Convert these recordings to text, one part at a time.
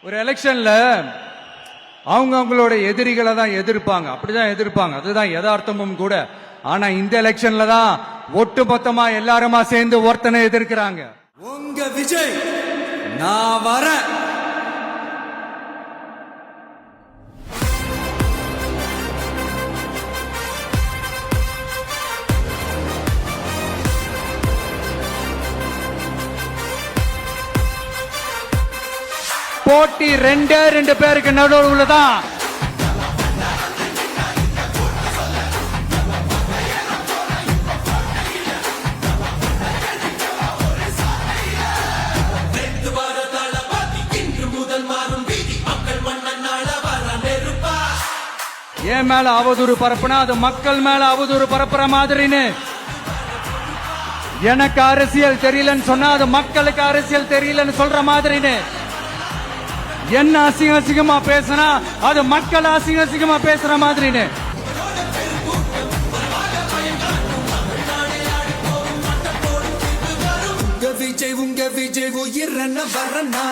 ஒரு எலெக்ஷன்ல அவங்களோட எதிரிகளை தான் எதிர்ப்பாங்க, அப்படிதான் எதிர்ப்பாங்க, அதுதான் யதார்த்தமும் கூட. ஆனா இந்த எலெக்ஷன்ல தான் ஒட்டுமொத்தமா எல்லாருமா சேர்ந்து ஒருத்தனை எதிர்க்கிறாங்க. உங்க விஜய் நான் வர போட்டி ரெண்டு பேருக்கு நடுவுல தான். என் மேல அவதூறு பரப்புனா அது மக்கள் மேல அவதூறு பரப்புற மாதிரின்னு. எனக்கு அரசியல் தெரியலன்னு சொன்னா அது மக்களுக்கு அரசியல் தெரியலன்னு சொல்ற மாதிரின்னு. என்ன அசிங்கமா பேசுனா அது மக்கள் அசிங்கமா பேசுற மாதிரின்னு. உங்க விஜய் உயிர் வரனா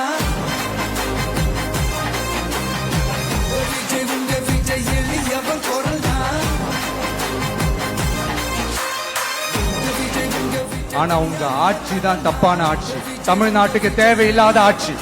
உங்க விஜய் எளியவன் குரல்னா. ஆனா உங்க ஆட்சி தான் தப்பான ஆட்சி, தமிழ்நாட்டுக்கு தேவையில்லாத ஆட்சி.